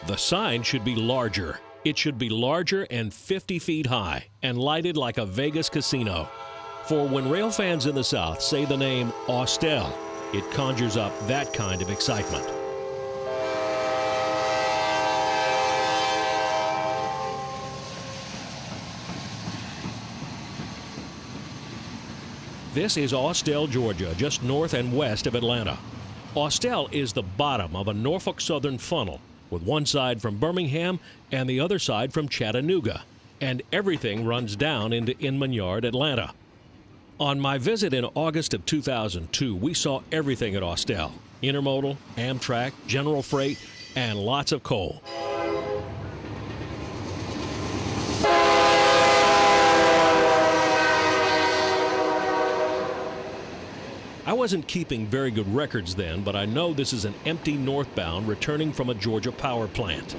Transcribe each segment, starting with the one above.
The sign should be larger. It should be larger and 50 feet high and lighted like a Vegas casino. For when rail fans in the South say the name Austell, it conjures up that kind of excitement. This is Austell, Georgia, just north and west of Atlanta. Austell is the bottom of a Norfolk Southern funnel, with one side from Birmingham and the other side from Chattanooga, and everything runs down into Inman Yard, Atlanta. On my visit in August of 2002, we saw everything at Austell: intermodal, Amtrak, general freight, and lots of coal. I wasn't keeping very good records then, but I know this is an empty northbound returning from a Georgia power plant.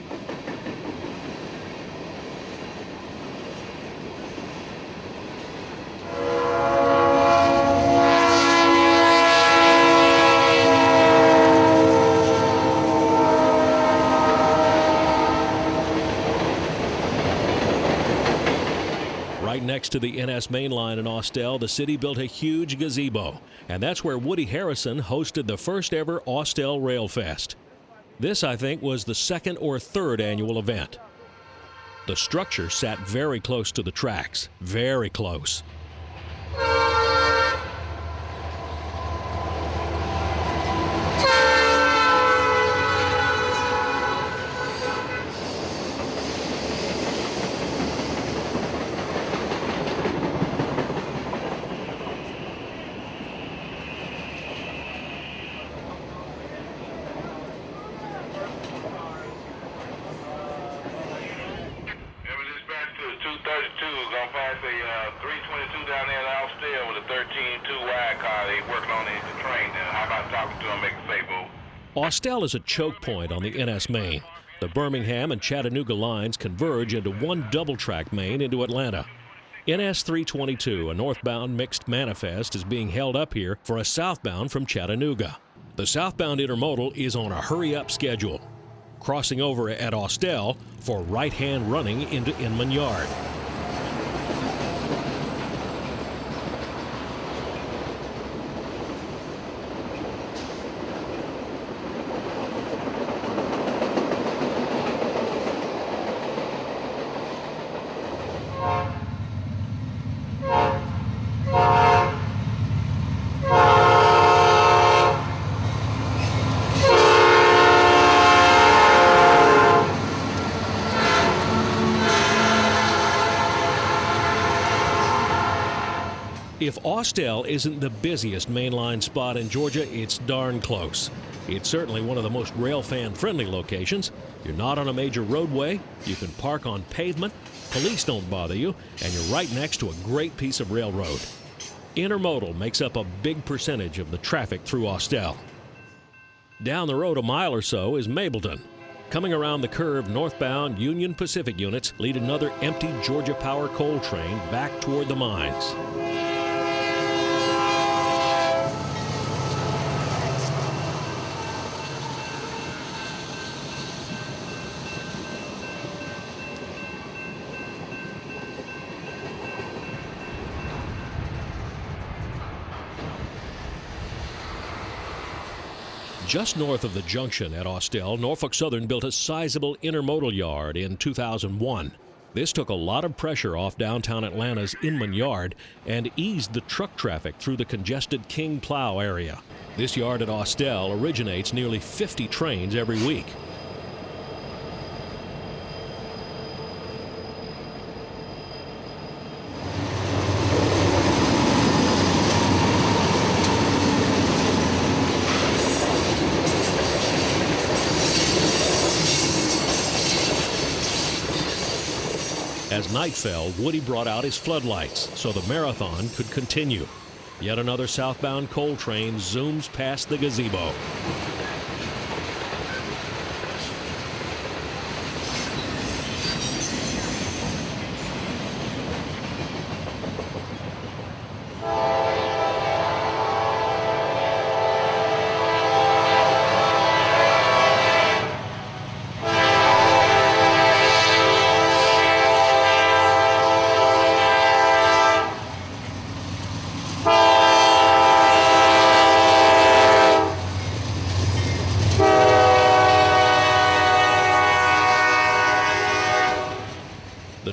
Right next to the NS Mainline in Austell, the city built a huge gazebo, and that's where Woody Harrison hosted the first ever Austell Rail Fest. This, I think, was the second or third annual event. The structure sat very close to the tracks, very close. Down there in Austell with a 13-2 wide car. They working on it the train now. How about talking to them, make a favor? Austell is a choke point on the NS main. The Birmingham and Chattanooga lines converge into one double-track main into Atlanta. NS 322, a northbound mixed manifest, is being held up here for a southbound from Chattanooga. The southbound intermodal is on a hurry-up schedule, crossing over at Austell for right-hand running into Inman Yard. If Austell isn't the busiest mainline spot in Georgia, it's darn close. It's certainly one of the most railfan-friendly locations. You're not on a major roadway, you can park on pavement, police don't bother you, and you're right next to a great piece of railroad. Intermodal makes up a big percentage of the traffic through Austell. Down the road a mile or so is Mableton. Coming around the curve, northbound Union Pacific units lead another empty Georgia Power coal train back toward the mines. Just north of the junction at Austell, Norfolk Southern built a sizable intermodal yard in 2001. This took a lot of pressure off downtown Atlanta's Inman Yard and eased the truck traffic through the congested King Plow area. This yard at Austell originates nearly 50 trains every week. As night fell, Woody brought out his floodlights so the marathon could continue. Yet another southbound coal train zooms past the gazebo.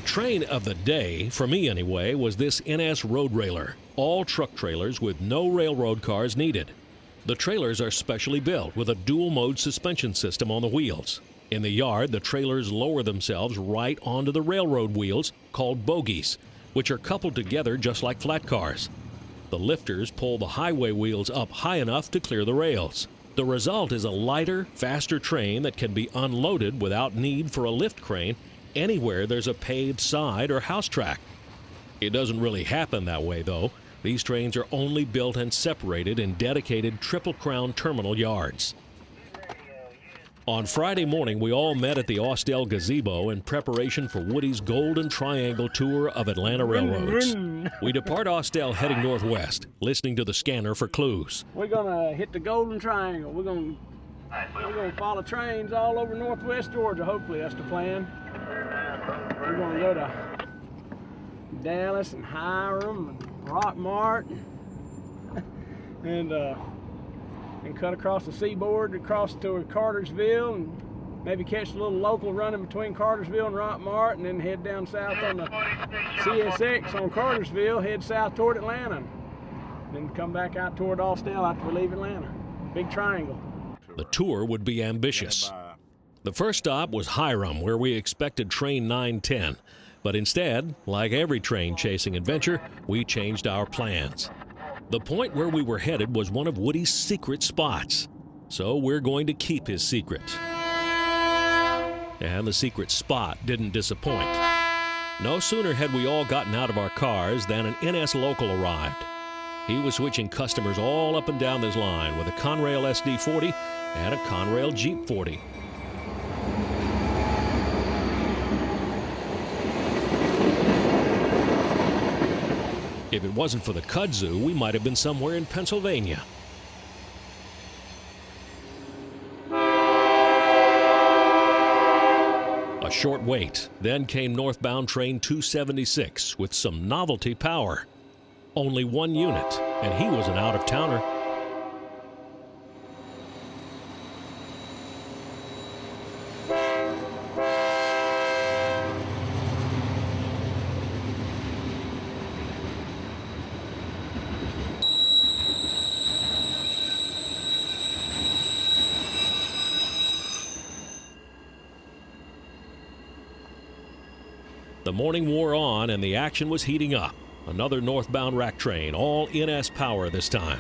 train of the day, for me anyway, was this NS Road Railer. All truck trailers with no railroad cars needed. The trailers are specially built with a dual-mode suspension system on the wheels. In the yard, the trailers lower themselves right onto the railroad wheels, called bogies, which are coupled together just like flat cars. The lifters pull the highway wheels up high enough to clear the rails. The result is a lighter, faster train that can be unloaded without need for a lift crane anywhere there's a paved side or house track. It doesn't really happen that way, though. These trains are only built and separated in dedicated Triple Crown terminal yards. On Friday morning, we all met at the Austell gazebo in preparation for Woody's Golden Triangle tour of Atlanta railroads. We depart Austell heading northwest, listening to the scanner for clues. We're gonna hit the Golden Triangle. We're gonna follow trains all over northwest Georgia. Hopefully, that's the plan. We're gonna go to Dallas and Hiram and Rockmart and cut across the seaboard across to Cartersville and maybe catch a little local running between Cartersville and Rockmart, and then head down south on the CSX on Cartersville, head south toward Atlanta, then come back out toward Austell after we leave Atlanta. Big triangle. The tour would be ambitious. The first stop was Hiram, where we expected train 910. But instead, like every train chasing adventure, we changed our plans. The point where we were headed was one of Woody's secret spots. So we're going to keep his secret. And the secret spot didn't disappoint. No sooner had we all gotten out of our cars than an NS local arrived. He was switching customers all up and down this line with a Conrail SD40 and a Conrail Jeep 40. If it wasn't for the kudzu, we might have been somewhere in Pennsylvania. A short wait, then came northbound train 276 with some novelty power. Only one unit, and he was an out-of-towner. The morning wore on and the action was heating up. Another northbound rack train, all NS power this time.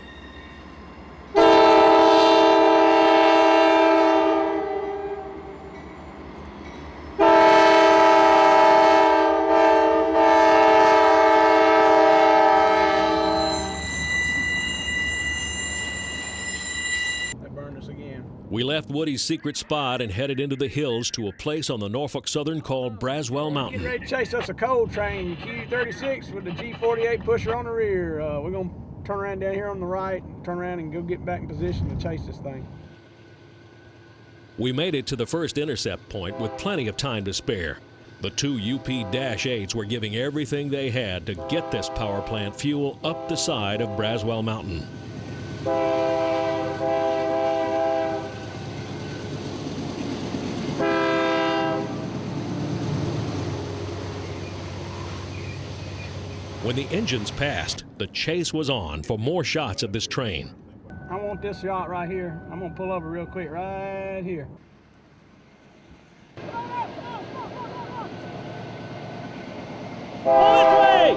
We left Woody's secret spot and headed into the hills to a place on the Norfolk Southern called Braswell Mountain. Getting ready to chase us a coal train, Q36 with the G48 pusher on the rear. We're going to turn around down here on the right, turn around and go get back in position to chase this thing. We made it to the first intercept point with plenty of time to spare. The two UP-8s were giving everything they had to get this power plant fuel up the side of Braswell Mountain. When the engines passed, the chase was on for more shots of this train. I want this shot right here. I'm going to pull over real quick right here. Pull this way!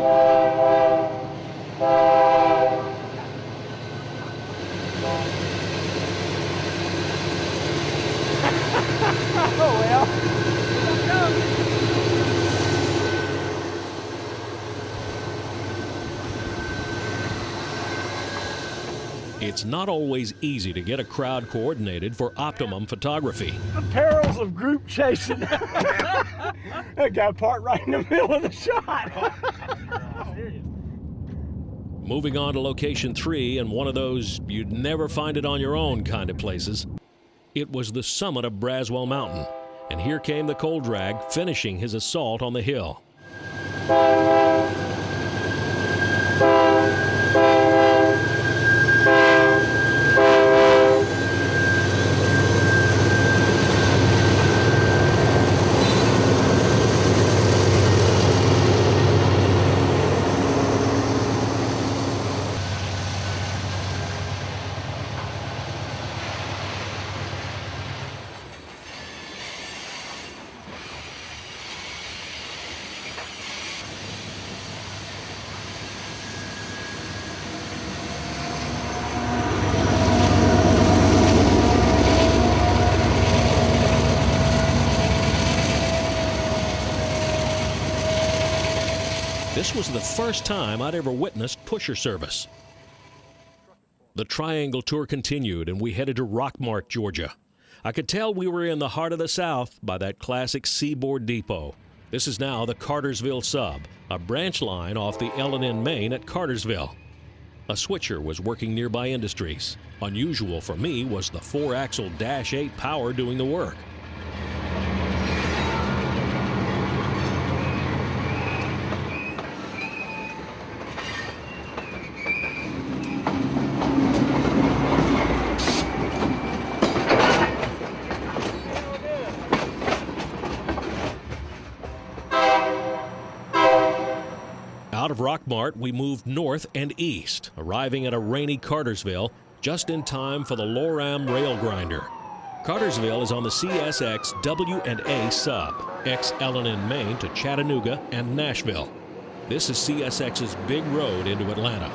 Oh, well. It's not always easy to get a crowd coordinated for optimum photography. The perils of group chasing. That guy parked right in the middle of the shot. Moving on to location 3 and one of those you'd never find it on your own kind of places. It was the summit of Braswell Mountain, and here came the coal drag finishing his assault on the hill. this was the first time I'd ever witnessed pusher service. The Triangle Tour continued, and we headed to Rockmart, Georgia. I could tell we were in the heart of the South by that classic seaboard depot. This is now the Cartersville Sub, a branch line off the L&N Main at Cartersville. A switcher was working nearby industries. Unusual for me was the 4-axle Dash 8 power doing the work. Out of Rockmart, we moved north and east, arriving at a rainy Cartersville just in time for the Loram rail grinder. Cartersville is on the CSX W&A sub, ex-L&N Main to Chattanooga and Nashville. This is CSX's big road into Atlanta.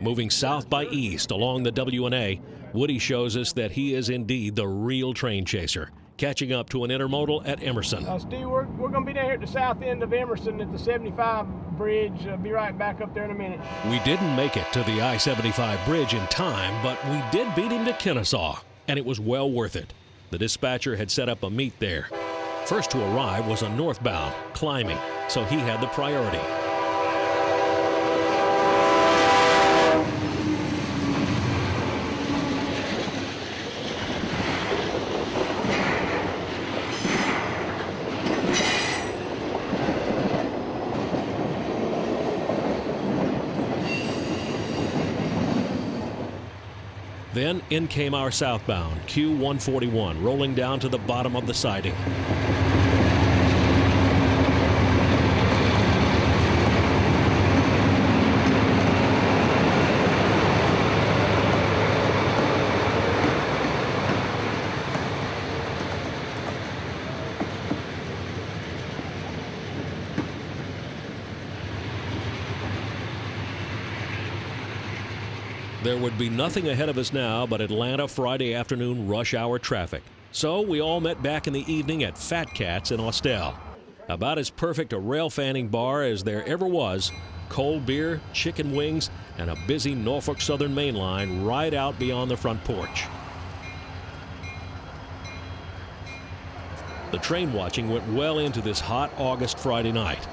Moving south by east along the W&A, Woody shows us that he is indeed the real train chaser, catching up to an intermodal at Emerson. Steve, we're going to be down here at the south end of Emerson at the 75 bridge. Be right back up there in a minute. We didn't make it to the I-75 bridge in time, but we did beat him to Kennesaw, and it was well worth it. The dispatcher had set up a meet there. First to arrive was a northbound, climbing, so he had the priority. Then in came our southbound, Q141, rolling down to the bottom of the siding. There would be nothing ahead of us now but Atlanta Friday afternoon rush hour traffic. So we all met back in the evening at Fat Cat's in Austell. About as perfect a railfanning bar as there ever was. Cold beer, chicken wings, and a busy Norfolk Southern Mainline right out beyond the front porch. The train watching went well into this hot August Friday night.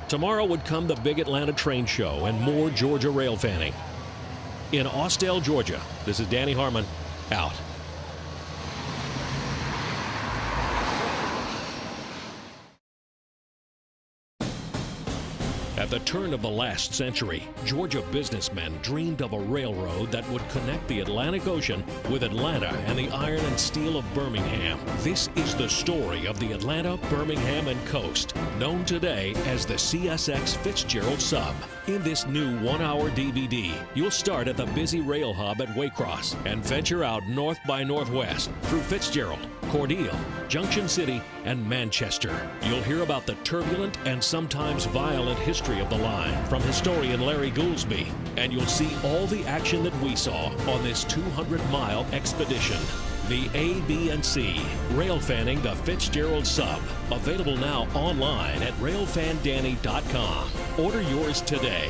Tomorrow would come the big Atlanta train show and more Georgia railfanning. In Austell, Georgia, this is Danny Harmon, out. At the turn of the last century, Georgia businessmen dreamed of a railroad that would connect the Atlantic Ocean with Atlanta and the iron and steel of Birmingham. This is the story of the Atlanta, Birmingham, and Coast, known today as the CSX Fitzgerald Sub. In this new one-hour DVD, you'll start at the busy rail hub at Waycross and venture out north by northwest through Fitzgerald, Cordele, Junction City, and Manchester. You'll hear about the turbulent and sometimes violent history of the line from historian Larry Goolsby, and you'll see all the action that we saw on this 200-mile expedition. The A, B, and C, Railfanning the Fitzgerald Sub. Available now online at railfandanny.com. Order yours today.